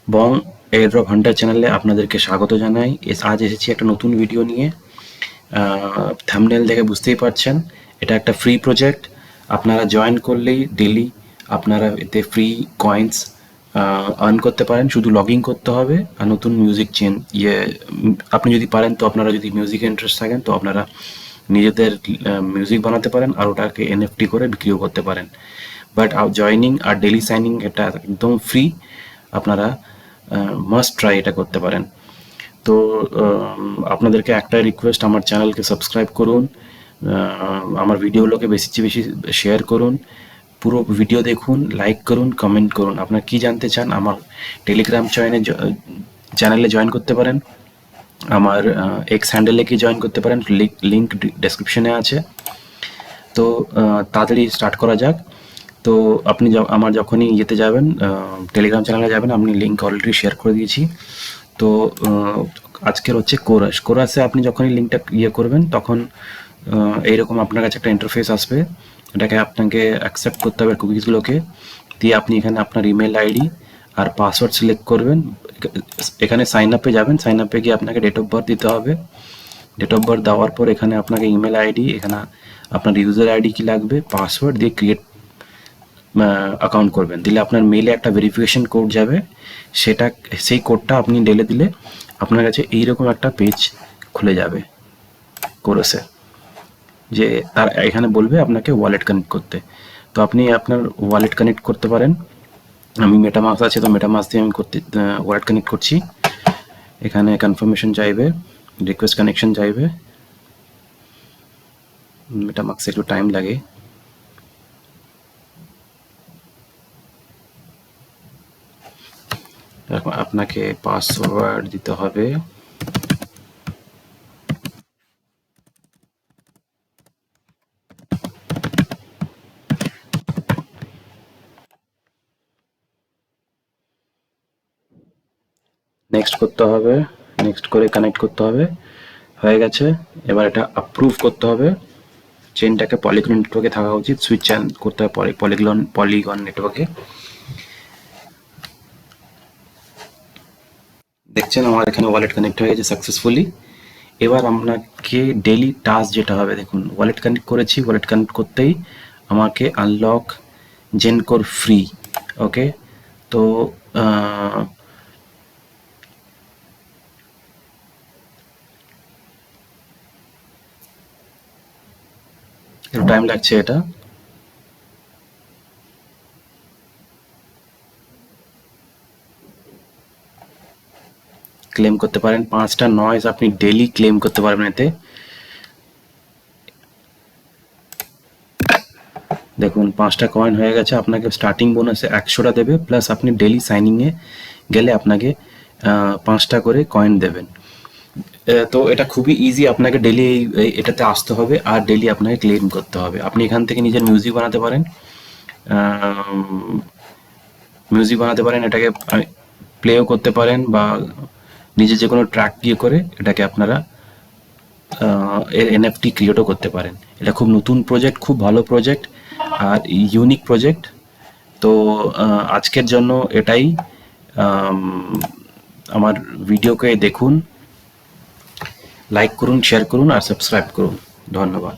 বং airdrop Hunter চ্যানেলে আপনাদেরকে স্বাগত জানাই। আজ এসেছি একটা নতুন ভিডিও নিয়ে। থাম্বনেল দেখে বুঝতেই পারছেন এটা একটা ফ্রি প্রজেক্ট। আপনারা জয়েন করলেই ডেলি আপনারা এতে ফ্রি কয়েন্স আর্ন করতে পারেন। শুধু লগ ইন করতে হবে আর নতুন মিউজিক আপনি যদি পারেন, তো আপনারা যদি মিউজিকে ইন্টারেস্ট থাকেন, তো আপনারা নিজেদের মিউজিক বানাতে পারেন আর ওটাকে এনএফটি করে বিক্রিও করতে পারেন। বাট জয়নিং আর ডেলি সাইনিং এটা একদম ফ্রি। আপনারা মাস্ট ট্রাই এটা করতে পারেন। তো আপনাদেরকে একটাই রিকোয়েস্ট, আমার চ্যানেলকে সাবস্ক্রাইব করুন, আমার ভিডিওগুলোকে বেশি বেশি শেয়ার করুন, পুরো ভিডিও দেখুন, লাইক করুন, কমেন্ট করুন। আপনারা কি জানতে চান আমার টেলিগ্রাম চ্যানেলে জয়েন করতে পারেন, আমার এক্স হ্যান্ডেলে কি জয়েন করতে পারেন, লিঙ্ক ডেসক্রিপশনে আছে। তো তাড়াতাড়ি স্টার্ট করা যাক। তো আপনি আমার যখনই ইয়েতে যাবেন, টেলিগ্রাম চ্যানেলে যাবেন, আপনি লিঙ্ক অলরেডি শেয়ার করে দিয়েছি। তো আজকের হচ্ছে কোরাসে আপনি যখনই লিঙ্কটা করবেন, তখন এইরকম আপনার কাছে একটা ইন্টারফেস আসবে। এটাকে আপনাকে অ্যাকসেপ্ট করতে হবে কুকিজগুলোকে দিয়ে। আপনি এখানে আপনার ইমেল আইডি আর পাসওয়ার্ড সিলেক্ট করবেন। এখানে সাইন আপে যাবেন, সাইন আপে গিয়ে আপনাকে ডেট অফ বার্থ দিতে হবে। ডেট অফ বার্থ দেওয়ার পর এখানে আপনাকে ইমেল আইডি, এখানে আপনার ইউজার আইডি কি লাগবে, পাসওয়ার্ড দিয়ে ক্রিয়েট অ্যাকাউন্ট করবেন। দিলে আপনার মেলে একটা ভেরিফিকেশন কোড যাবে, সেই কোডটা আপনি দিলে আপনার কাছে এইরকম একটা পেজ খুলে যাবে কোরাসে, যে তার এখানে বলবে আপনাকে ওয়ালেট কানেক্ট করতে। তো আপনি আপনার ওয়ালেট কানেক্ট করতে পারেন। আমি মেটামাস্ক আছে, তো মেটামাস্ক দিয়ে আমি ওয়ালেট কানেক্ট করছি। এখানে কনফার্মেশন চাইবে, রিকোয়েস্ট কানেকশন চাইবে। মেটামাস্কে একটু টাইম লাগে। আপনাকে পাসওয়ার্ড দিতে হবে। নেক্সট করতে হবে, নেক্সট করে কানেক্ট করতে হবে। হয়ে গেছে। এবার এটা অ্যাপ্রুভ করতে হবে। চেনটাকে পলিগন নেটওয়ার্কে থাকা উচিত, সুইচ করতে হবে পলিগন নেটওয়ার্কে। দেখছেন আমার এখানে ওয়ালেট কানেক্ট হয়ে গেছে সাকসেসফুলি। এবার আপনাকে ডেলি টাস্ক যেটা হবে, দেখুন ওয়ালেট কানেক্ট করেছি, ওয়ালেট কানেক্ট করতেই আমাকে আনলক জেনকোর ফ্রি। ওকে, তো একটু টাইম লাগছে এটা। ক্লেম করতে পারেন 5টা নয়েজ, আপনি ডেলি ক্লেম করতে পারবেন এতে। দেখুন 5টা কয়েন হয়ে গেছে। আপনাকে স্টার্টিং বোনাসে 100টা দেবে, প্লাস আপনি ডেলি সাইনিংয়ে গেলে আপনাকে 5টা করে কয়েন দেবেন। তো এটা খুবই ইজি, আপনাকে ডেলি এটাতে আসতে হবে আর ডেলি আপনাকে ক্লেম করতে হবে। আপনি এখান থেকে নিজের মিউজিক বানাতে পারেন, এটাকে প্লেও করতে পারেন, বা নিজে যে কোনো ট্র্যাক করে এটাকে আপনারা এর এনএফটি ক্রিয়েটও করতে পারেন। এটা খুব নতুন প্রজেক্ট, খুব ভালো প্রজেক্ট আর ইউনিক প্রজেক্ট। তো আজকের জন্য এটাই। আমার ভিডিওকে দেখুন, লাইক করুন, শেয়ার করুন আর সাবস্ক্রাইব করুন। ধন্যবাদ।